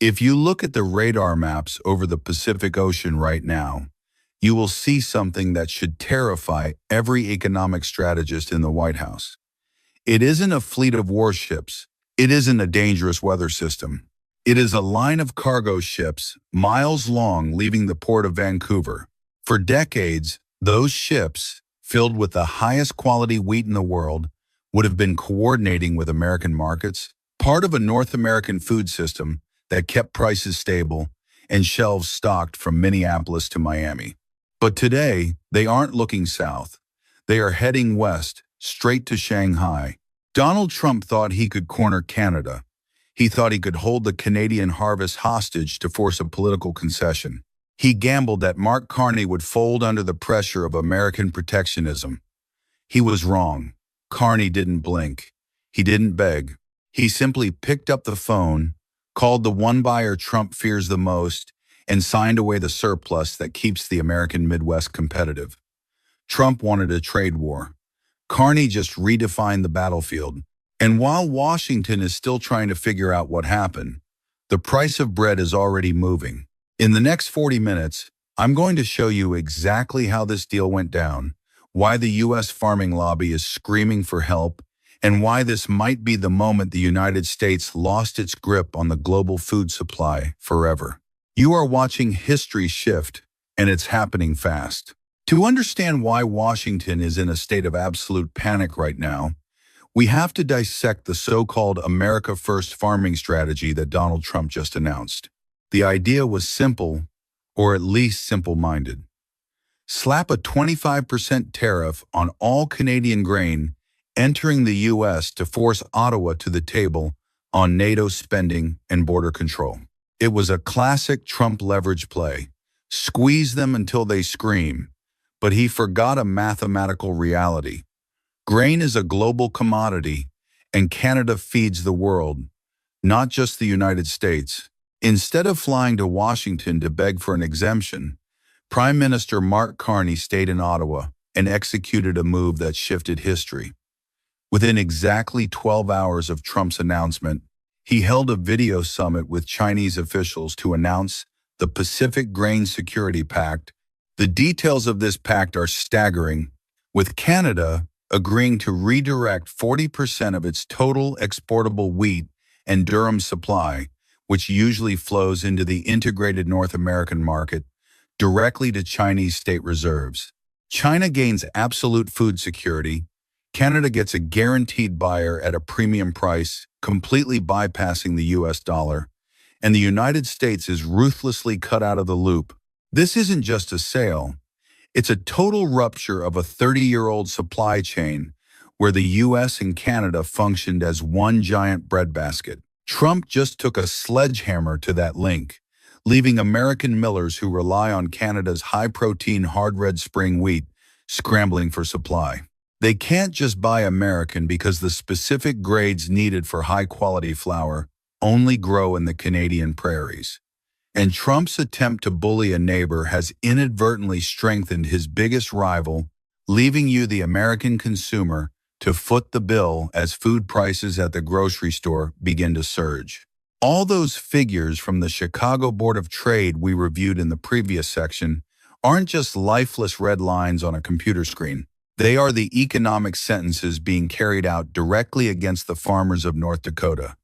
If you look at the radar maps over the Pacific Ocean right now, you will see something that should terrify every economic strategist in the White House. It isn't a fleet of warships. It isn't a dangerous weather system. It is a line of cargo ships, miles long, leaving the port of Vancouver. For decades, those ships, filled with the highest quality wheat in the world, would have been coordinating with American markets, part of a North American food system that kept prices stable and shelves stocked from Minneapolis to Miami. But today, they aren't looking south. They are heading west, straight to Shanghai. Donald Trump thought he could corner Canada. He thought he could hold the Canadian harvest hostage to force a political concession. He gambled that Mark Carney would fold under the pressure of American protectionism. He was wrong. Carney didn't blink. He didn't beg. He simply picked up the phone, called the one buyer Trump fears the most, and signed away the surplus that keeps the American Midwest competitive. Trump wanted a trade war. Carney just redefined the battlefield. And while Washington is still trying to figure out what happened, the price of bread is already moving. In the next 40 minutes, I'm going to show you exactly how this deal went down, why the U.S. farming lobby is screaming for help, and why this might be the moment the United States lost its grip on the global food supply forever. You are watching history shift, and it's happening fast. To understand why Washington is in a state of absolute panic right now, we have to dissect the so-called America First farming strategy that Donald Trump just announced. The idea was simple, or at least simple-minded. Slap a 25% tariff on all Canadian grain entering the U.S. to force Ottawa to the table on NATO spending and border control. It was a classic Trump leverage play. Squeeze them until they scream. But he forgot a mathematical reality. Grain is a global commodity, and Canada feeds the world, not just the United States. Instead of flying to Washington to beg for an exemption, Prime Minister Mark Carney stayed in Ottawa and executed a move that shifted history. Within exactly 12 hours of Trump's announcement, he held a video summit with Chinese officials to announce the Pacific Grain Security Pact. The details of this pact are staggering, with Canada agreeing to redirect 40% of its total exportable wheat and durum supply, which usually flows into the integrated North American market, directly to Chinese state reserves. China gains absolute food security. Canada gets a guaranteed buyer at a premium price, completely bypassing the US dollar, and the United States is ruthlessly cut out of the loop. This isn't just a sale. It's a total rupture of a 30-year-old supply chain where the US and Canada functioned as one giant breadbasket. Trump just took a sledgehammer to that link, leaving American millers who rely on Canada's high-protein hard red spring wheat scrambling for supply. They can't just buy American because the specific grades needed for high-quality flour only grow in the Canadian prairies. And Trump's attempt to bully a neighbor has inadvertently strengthened his biggest rival, leaving you, the American consumer, to foot the bill as food prices at the grocery store begin to surge. All those figures from the Chicago Board of Trade we reviewed in the previous section aren't just lifeless red lines on a computer screen. They are the economic sentences being carried out directly against the farmers of North Dakota,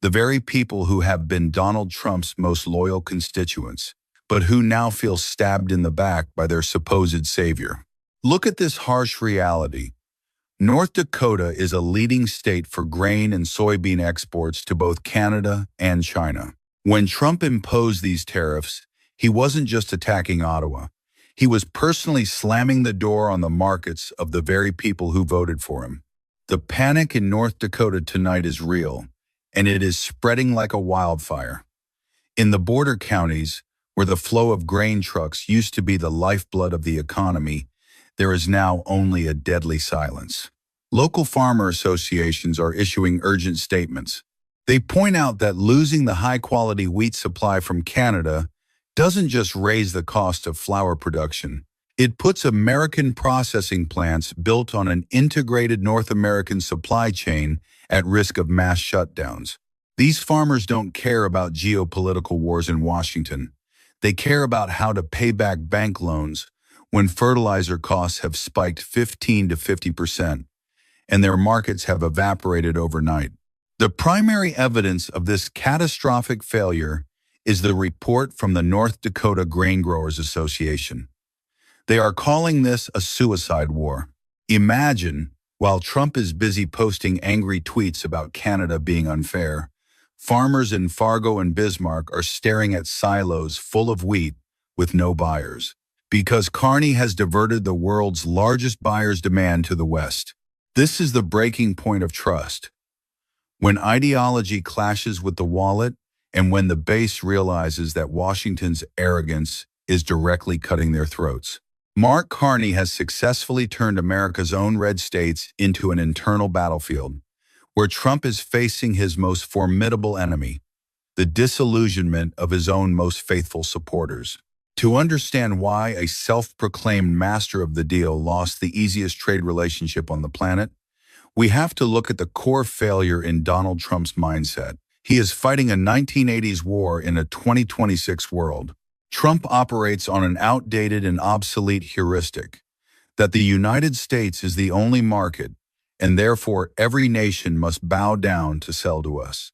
the very people who have been Donald Trump's most loyal constituents, but who now feel stabbed in the back by their supposed savior. Look at this harsh reality. North Dakota is a leading state for grain and soybean exports to both Canada and China. When Trump imposed these tariffs, he wasn't just attacking Ottawa. He was personally slamming the door on the markets of the very people who voted for him. The panic in North Dakota tonight is real, and it is spreading like a wildfire. In the border counties, where the flow of grain trucks used to be the lifeblood of the economy, there is now only a deadly silence. Local farmer associations are issuing urgent statements. They point out that losing the high-quality wheat supply from Canada doesn't just raise the cost of flour production. It puts American processing plants built on an integrated North American supply chain at risk of mass shutdowns. These farmers don't care about geopolitical wars in Washington. They care about how to pay back bank loans when fertilizer costs have spiked 15 to 50%, and their markets have evaporated overnight. The primary evidence of this catastrophic failure is the report from the North Dakota Grain Growers Association. They are calling this a suicide war. Imagine, while Trump is busy posting angry tweets about Canada being unfair, farmers in Fargo and Bismarck are staring at silos full of wheat with no buyers, because Carney has diverted the world's largest buyer's demand to the West. This is the breaking point of trust. When ideology clashes with the wallet, and when the base realizes that Washington's arrogance is directly cutting their throats. Mark Carney has successfully turned America's own red states into an internal battlefield, where Trump is facing his most formidable enemy, the disillusionment of his own most faithful supporters. To understand why a self-proclaimed master of the deal lost the easiest trade relationship on the planet, we have to look at the core failure in Donald Trump's mindset. He is fighting a 1980s war in a 2026 world. Trump operates on an outdated and obsolete heuristic that the United States is the only market, and therefore every nation must bow down to sell to us.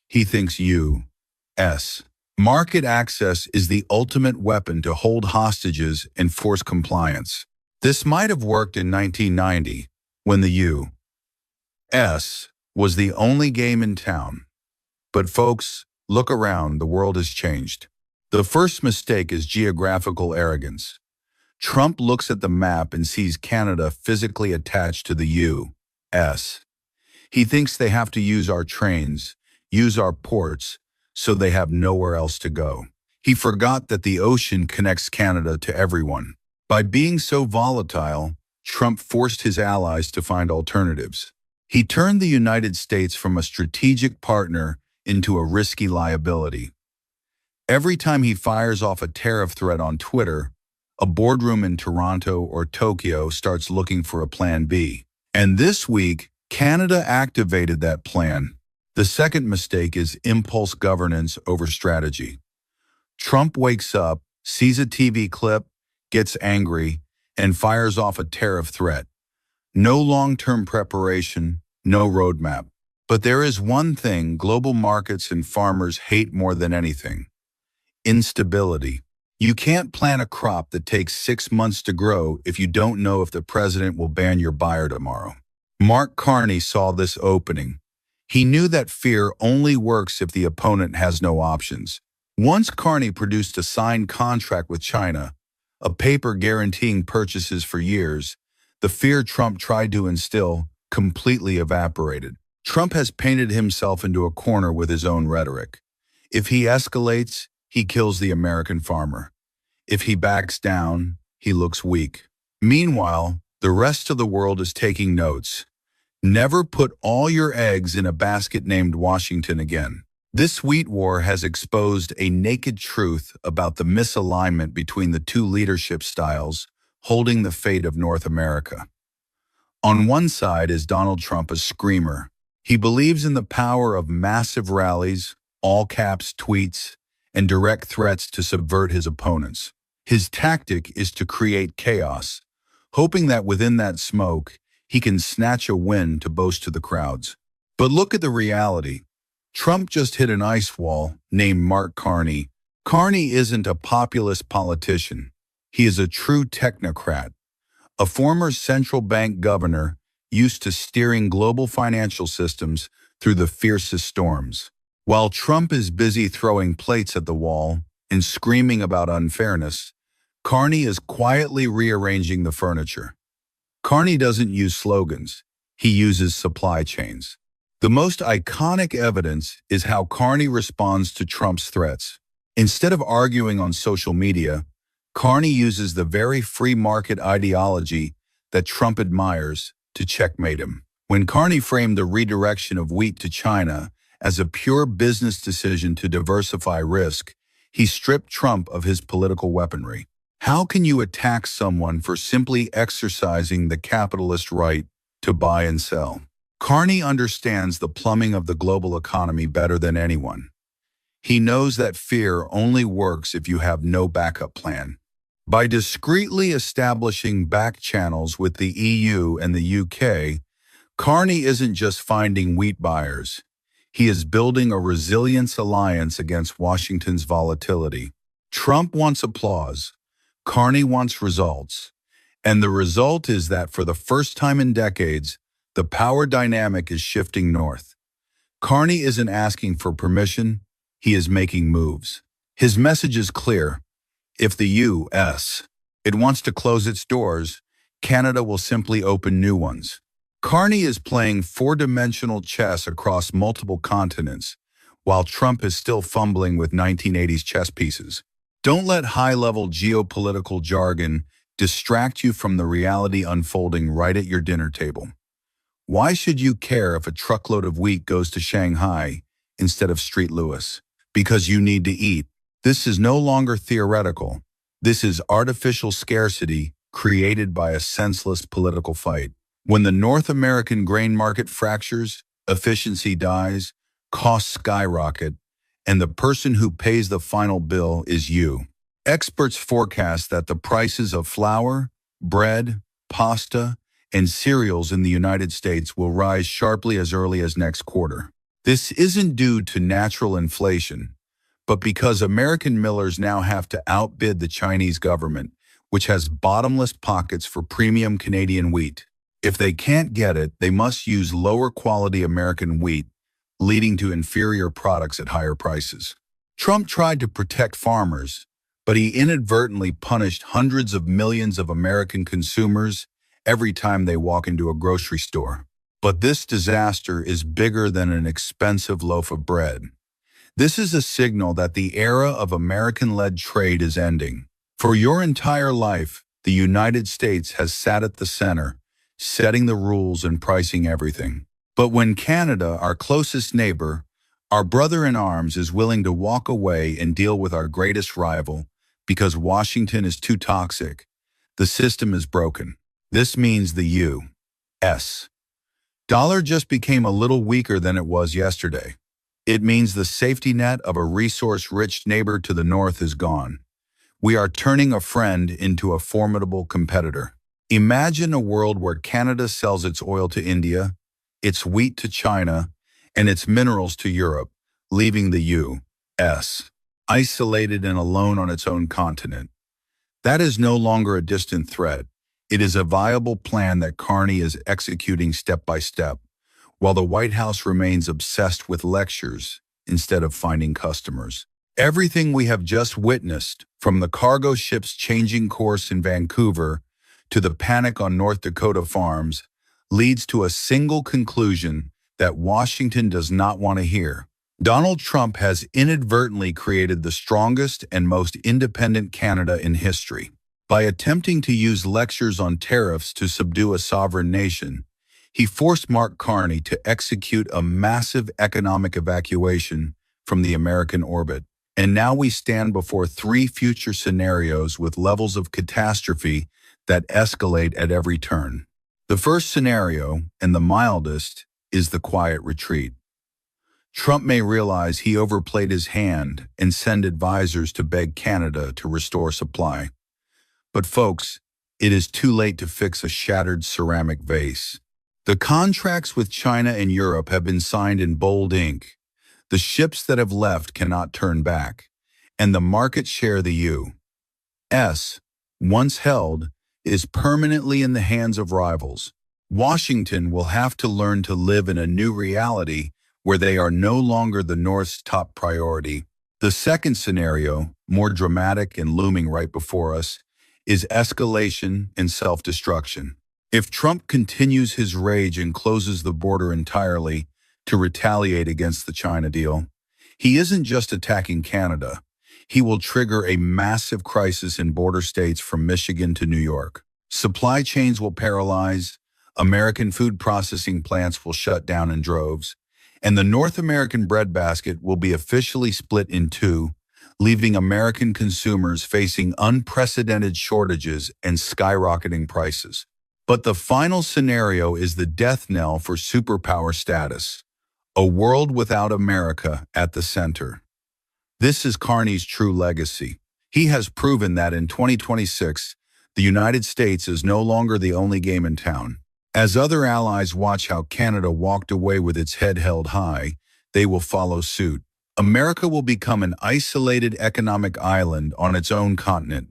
He thinks U.S. market access is the ultimate weapon to hold hostages and force compliance. This might have worked in 1990, when the U.S. was the only game in town. But folks, look around, the world has changed. The first mistake is geographical arrogance. Trump looks at the map and sees Canada physically attached to the U.S. He thinks they have to use our trains, use our ports, so they have nowhere else to go. He forgot that the ocean connects Canada to everyone. By being so volatile, Trump forced his allies to find alternatives. He turned the United States from a strategic partner into a risky liability. Every time he fires off a tariff threat on Twitter, a boardroom in Toronto or Tokyo starts looking for a plan B. And this week, Canada activated that plan. The second mistake is impulse governance over strategy. Trump wakes up, sees a TV clip, gets angry, and fires off a tariff threat. No long-term preparation, no roadmap. But there is one thing global markets and farmers hate more than anything: instability. You can't plant a crop that takes 6 months to grow if you don't know if the president will ban your buyer tomorrow. Mark Carney saw this opening. He knew that fear only works if the opponent has no options. Once Carney produced a signed contract with China, a paper guaranteeing purchases for years, the fear Trump tried to instill completely evaporated. Trump has painted himself into a corner with his own rhetoric. If he escalates, he kills the American farmer. If he backs down, he looks weak. Meanwhile, the rest of the world is taking notes. Never put all your eggs in a basket named Washington again. This wheat war has exposed a naked truth about the misalignment between the two leadership styles holding the fate of North America. On one side is Donald Trump, a screamer. He believes in the power of massive rallies, all-caps tweets, and direct threats to subvert his opponents. His tactic is to create chaos, hoping that within that smoke, he can snatch a win to boast to the crowds. But look at the reality. Trump just hit an ice wall named Mark Carney. Carney isn't a populist politician. He is a true technocrat, a former central bank governor used to steering global financial systems through the fiercest storms. While Trump is busy throwing plates at the wall and screaming about unfairness, Carney is quietly rearranging the furniture. Carney doesn't use slogans. He uses supply chains. The most iconic evidence is how Carney responds to Trump's threats. Instead of arguing on social media, Carney uses the very free market ideology that Trump admires to checkmate him. When Carney framed the redirection of wheat to China as a pure business decision to diversify risk, he stripped Trump of his political weaponry. How can you attack someone for simply exercising the capitalist right to buy and sell? Carney understands the plumbing of the global economy better than anyone. He knows that fear only works if you have no backup plan. By discreetly establishing back channels with the EU and the UK, Carney isn't just finding wheat buyers. He is building a resilience alliance against Washington's volatility. Trump wants applause. Carney wants results. And the result is that for the first time in decades, the power dynamic is shifting north. Carney isn't asking for permission. He is making moves. His message is clear. If the U.S. it wants to close its doors, Canada will simply open new ones. Carney is playing four-dimensional chess across multiple continents, while Trump is still fumbling with 1980s chess pieces. Don't let high-level geopolitical jargon distract you from the reality unfolding right at your dinner table. Why should you care if a truckload of wheat goes to Shanghai instead of St. Louis? Because you need to eat. This is no longer theoretical. This is artificial scarcity created by a senseless political fight. When the North American grain market fractures, efficiency dies, costs skyrocket, and the person who pays the final bill is you. Experts forecast that the prices of flour, bread, pasta, and cereals in the United States will rise sharply as early as next quarter. This isn't due to natural inflation, but because American millers now have to outbid the Chinese government, which has bottomless pockets for premium Canadian wheat. If they can't get it, they must use lower quality American wheat, leading to inferior products at higher prices. Trump tried to protect farmers, but he inadvertently punished hundreds of millions of American consumers every time they walk into a grocery store. But this disaster is bigger than an expensive loaf of bread. This is a signal that the era of American-led trade is ending. For your entire life, the United States has sat at the center, setting the rules and pricing everything. But when Canada, our closest neighbor, our brother in arms, is willing to walk away and deal with our greatest rival because Washington is too toxic, the system is broken. This means the U.S. dollar just became a little weaker than it was yesterday. It means the safety net of a resource-rich neighbor to the north is gone. We are turning a friend into a formidable competitor. Imagine a world where Canada sells its oil to India, its wheat to China, and its minerals to Europe, leaving the U.S. isolated and alone on its own continent. That is no longer a distant threat. It is a viable plan that Carney is executing step by step, while the White House remains obsessed with lectures instead of finding customers. Everything we have just witnessed, from the cargo ships changing course in Vancouver to the panic on North Dakota farms, leads to a single conclusion that Washington does not want to hear. Donald Trump has inadvertently created the strongest and most independent Canada in history. By attempting to use lectures on tariffs to subdue a sovereign nation, he forced Mark Carney to execute a massive economic evacuation from the American orbit. And now we stand before three future scenarios with levels of catastrophe that escalate at every turn. The first scenario, and the mildest, is the quiet retreat. Trump may realize he overplayed his hand and send advisors to beg Canada to restore supply. But folks, it is too late to fix a shattered ceramic vase. The contracts with China and Europe have been signed in bold ink. The ships that have left cannot turn back, and the market share the U.S. once held is permanently in the hands of rivals. Washington will have to learn to live in a new reality where they are no longer the North's top priority. The second scenario, more dramatic and looming right before us, is escalation and self-destruction. If Trump continues his rage and closes the border entirely to retaliate against the China deal, he isn't just attacking Canada. He will trigger a massive crisis in border states from Michigan to New York. Supply chains will paralyze, American food processing plants will shut down in droves, and the North American breadbasket will be officially split in two, leaving American consumers facing unprecedented shortages and skyrocketing prices. But the final scenario is the death knell for superpower status, a world without America at the center. This is Carney's true legacy. He has proven that in 2026, the United States is no longer the only game in town. As other allies watch how Canada walked away with its head held high, they will follow suit. America will become an isolated economic island on its own continent,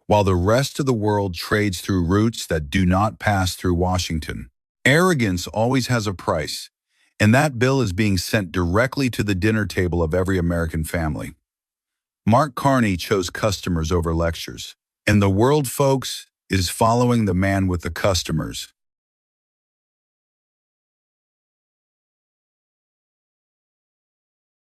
while the rest of the world trades through routes that do not pass through Washington. Arrogance always has a price, and that bill is being sent directly to the dinner table of every American family. Mark Carney chose customers over lectures, and the world, folks, is following the man with the customers.